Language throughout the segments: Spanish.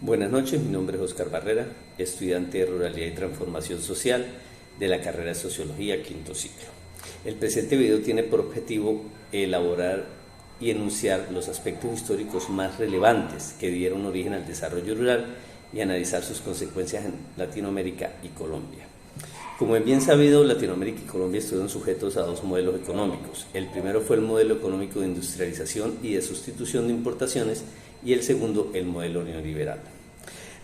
Buenas noches, mi nombre es Oscar Barrera, estudiante de Ruralidad y Transformación Social de la carrera de Sociología, quinto ciclo. El presente video tiene por objetivo elaborar y enunciar los aspectos históricos más relevantes que dieron origen al desarrollo rural y analizar sus consecuencias en Latinoamérica y Colombia. Como es bien sabido, Latinoamérica y Colombia estuvieron sujetos a dos modelos económicos. El primero fue el modelo económico de industrialización y de sustitución de importaciones, y el segundo, el modelo neoliberal.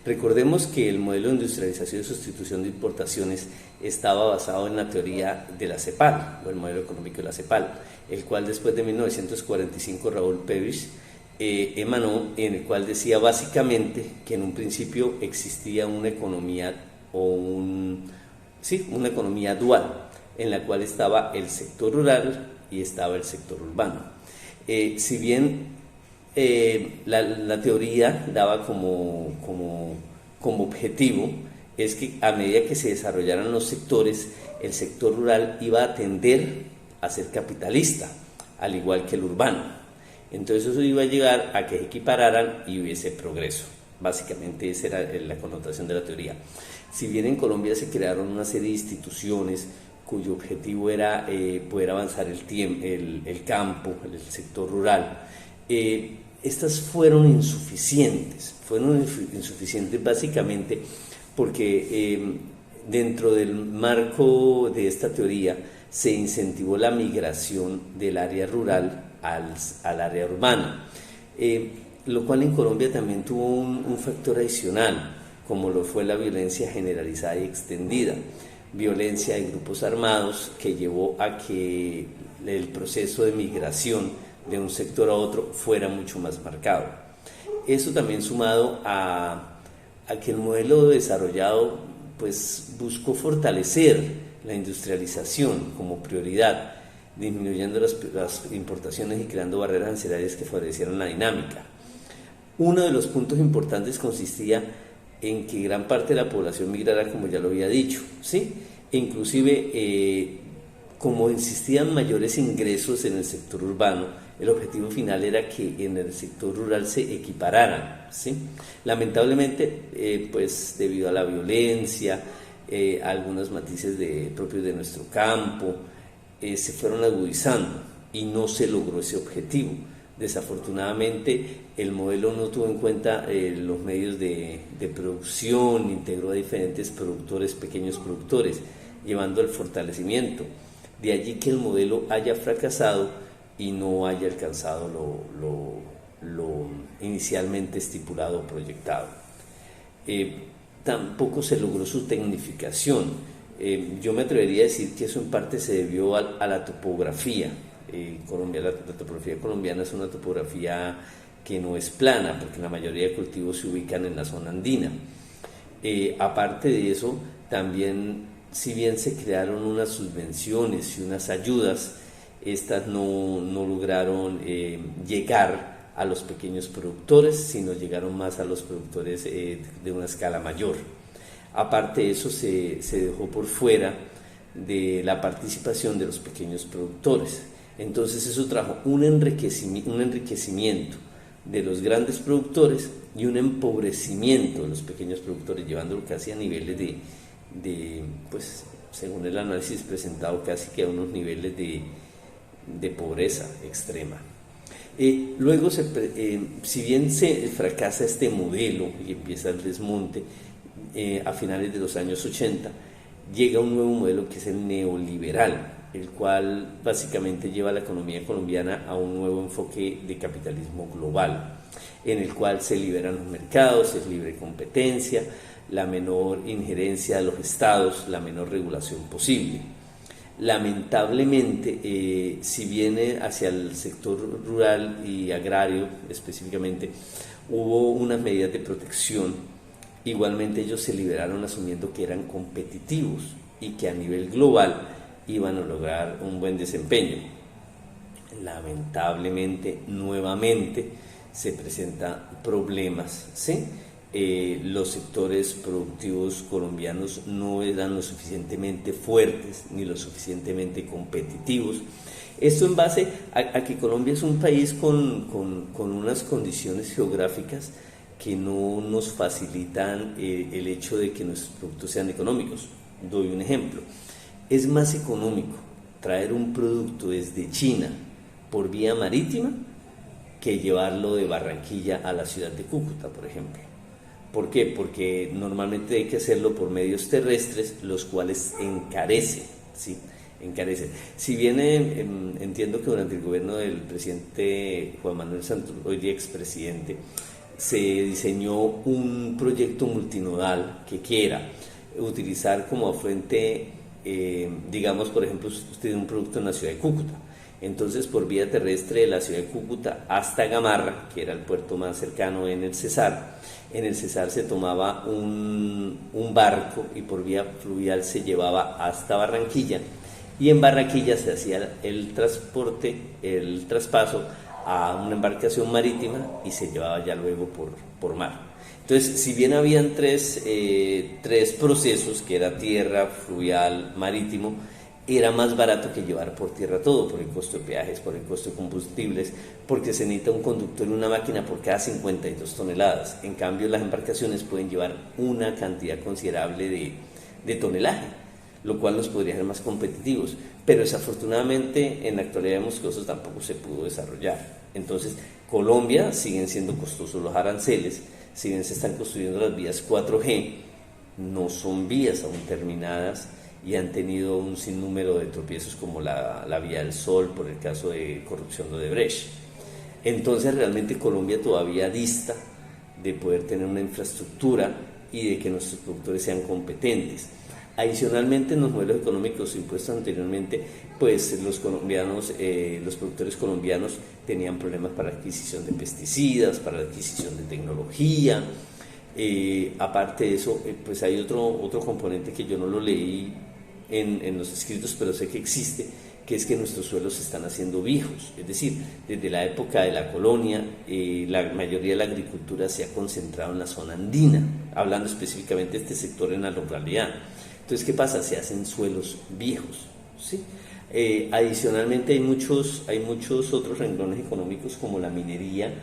Recordemos que el modelo de industrialización y sustitución de importaciones estaba basado en la teoría de la CEPAL, o el modelo económico de la CEPAL, el cual después de 1945 Raúl Prebisch emanó, en el cual decía básicamente que en un principio existía una economía una economía dual, en la cual estaba el sector rural y estaba el sector urbano. Si bien la teoría daba como objetivo es que a medida que se desarrollaran los sectores, el sector rural iba a tender a ser capitalista, al igual que el urbano. Entonces eso iba a llegar a que se equipararan y hubiese progreso. Básicamente esa era la connotación de la teoría. Si bien en Colombia se crearon una serie de instituciones cuyo objetivo era poder avanzar el campo, el sector rural, estas fueron insuficientes básicamente porque dentro del marco de esta teoría se incentivó la migración del área rural al área urbana, lo cual en Colombia también tuvo un factor adicional, como lo fue la violencia generalizada y extendida, violencia de grupos armados que llevó a que el proceso de migración de un sector a otro fuera mucho más marcado. Eso también sumado a que el modelo desarrollado pues buscó fortalecer la industrialización como prioridad, disminuyendo las importaciones y creando barreras arancelarias que favorecieran la dinámica. Uno de los puntos importantes consistía en que gran parte de la población migrara, como ya lo había dicho, ¿sí? E inclusive como existían mayores ingresos en el sector urbano, el objetivo final era que en el sector rural se equipararan, ¿sí? Lamentablemente, pues debido a la violencia, algunos matices propios de nuestro campo, se fueron agudizando y no se logró ese objetivo. Desafortunadamente, el modelo no tuvo en cuenta los medios de producción, integró a diferentes productores, pequeños productores, llevando al fortalecimiento. De allí que el modelo haya fracasado y no haya alcanzado lo inicialmente estipulado o proyectado. Tampoco se logró su tecnificación. Yo me atrevería a decir que eso en parte se debió a la topografía. La topografía colombiana es una topografía que no es plana, porque la mayoría de cultivos se ubican en la zona andina. Aparte de eso, también, si bien se crearon unas subvenciones y unas ayudas, estas no lograron llegar a los pequeños productores, sino llegaron más a los productores de una escala mayor. Aparte de eso, se dejó por fuera de la participación de los pequeños productores. Entonces eso trajo un enriquecimiento de los grandes productores y un empobrecimiento de los pequeños productores, llevándolo casi a niveles pues según el análisis presentado, casi que a unos niveles de pobreza extrema. Luego, si bien se fracasa este modelo y empieza el desmonte, a finales de los años 80, llega un nuevo modelo que es el neoliberal, el cual básicamente lleva a la economía colombiana a un nuevo enfoque de capitalismo global, en el cual se liberan los mercados, es libre competencia, la menor injerencia de los estados, la menor regulación posible. Lamentablemente, si viene hacia el sector rural y agrario específicamente, hubo unas medidas de protección. Igualmente ellos se liberaron asumiendo que eran competitivos y que a nivel global iban a lograr un buen desempeño. Lamentablemente, nuevamente se presentan problemas, ¿sí? Los sectores productivos colombianos no eran lo suficientemente fuertes ni lo suficientemente competitivos. Esto en base a que Colombia es un país con unas condiciones geográficas que no nos facilitan el hecho de que nuestros productos sean económicos. Doy un ejemplo. Es más económico traer un producto desde China por vía marítima que llevarlo de Barranquilla a la ciudad de Cúcuta, por ejemplo. ¿Por qué? Porque normalmente hay que hacerlo por medios terrestres, los cuales encarecen, ¿sí? Encarecen. Si bien entiendo que durante el gobierno del presidente Juan Manuel Santos, hoy día expresidente, se diseñó un proyecto multinodal que quiera utilizar como fuente, digamos, por ejemplo, usted tiene un producto en la ciudad de Cúcuta, entonces por vía terrestre de la ciudad de Cúcuta hasta Gamarra, que era el puerto más cercano en el Cesar se tomaba un barco y por vía fluvial se llevaba hasta Barranquilla, y en Barranquilla se hacía el transporte, el traspaso a una embarcación marítima y se llevaba ya luego por mar. Entonces, si bien habían tres procesos, que era tierra, fluvial, marítimo, era más barato que llevar por tierra todo, por el costo de peajes, por el costo de combustibles, porque se necesita un conductor y una máquina por cada 52 toneladas. En cambio, las embarcaciones pueden llevar una cantidad considerable de tonelaje, lo cual nos podría hacer más competitivos, pero desafortunadamente en la actualidad de Moscoso tampoco se pudo desarrollar. Entonces, Colombia siguen siendo costosos los aranceles, si bien se están construyendo las vías 4G, no son vías aún terminadas y han tenido un sinnúmero de tropiezos como la Vía del Sol por el caso de corrupción de Odebrecht. Entonces realmente Colombia todavía dista de poder tener una infraestructura y de que nuestros productores sean competentes. Adicionalmente, en los modelos económicos impuestos anteriormente, pues los productores colombianos tenían problemas para la adquisición de pesticidas, para la adquisición de tecnología. Aparte de eso, pues hay otro componente que yo no lo leí en los escritos, pero sé que existe, que es que nuestros suelos se están haciendo viejos. Es decir, desde la época de la colonia, la mayoría de la agricultura se ha concentrado en la zona andina, hablando específicamente de este sector en la ruralidad. Entonces, ¿qué pasa? Se hacen suelos viejos, ¿sí? Adicionalmente hay muchos otros renglones económicos como la minería,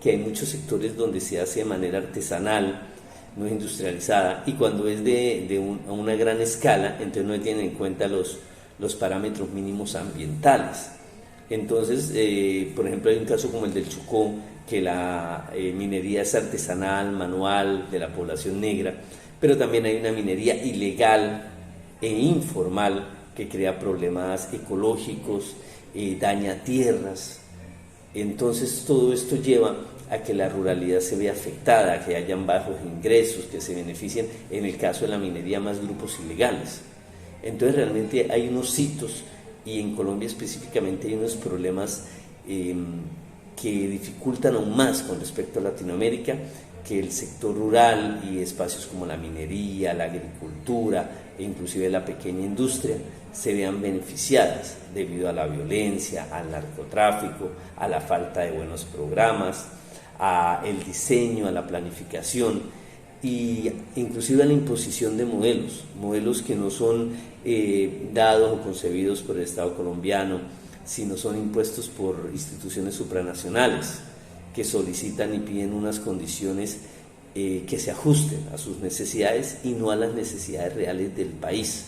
que hay muchos sectores donde se hace de manera artesanal, no es industrializada, y cuando es a una gran escala, entonces no tienen en cuenta los parámetros mínimos ambientales. Entonces, por ejemplo, hay un caso como el del Chocó, que la minería es artesanal, manual, de la población negra, pero también hay una minería ilegal e informal que crea problemas ecológicos, daña tierras. Entonces todo esto lleva a que la ruralidad se vea afectada, a que hayan bajos ingresos, que se beneficien, en el caso de la minería, más grupos ilegales. Entonces realmente hay unos hitos, y en Colombia específicamente hay unos problemas que dificultan aún más con respecto a Latinoamérica, que el sector rural y espacios como la minería, la agricultura e inclusive la pequeña industria se vean beneficiadas debido a la violencia, al narcotráfico, a la falta de buenos programas, al diseño, a la planificación y inclusive a la imposición de modelos que no son dados o concebidos por el Estado colombiano, sino son impuestos por instituciones supranacionales que solicitan y piden unas condiciones que se ajusten a sus necesidades y no a las necesidades reales del país.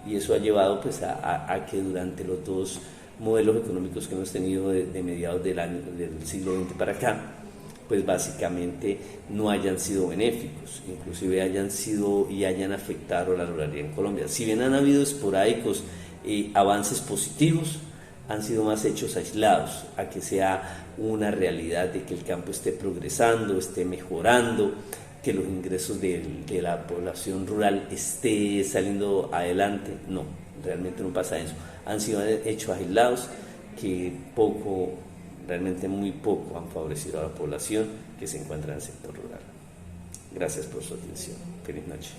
Y eso ha llevado pues a que durante los dos modelos económicos que hemos tenido de mediados del siglo XX para acá, pues básicamente no hayan sido benéficos, inclusive hayan afectado la ruralidad en Colombia. Si bien han habido esporádicos avances positivos, han sido más hechos aislados, a que sea una realidad de que el campo esté progresando, esté mejorando, que los ingresos de la población rural esté saliendo adelante. No, realmente no pasa eso. Han sido hechos aislados que realmente muy poco han favorecido a la población que se encuentra en el sector rural. Gracias por su atención. Feliz noche.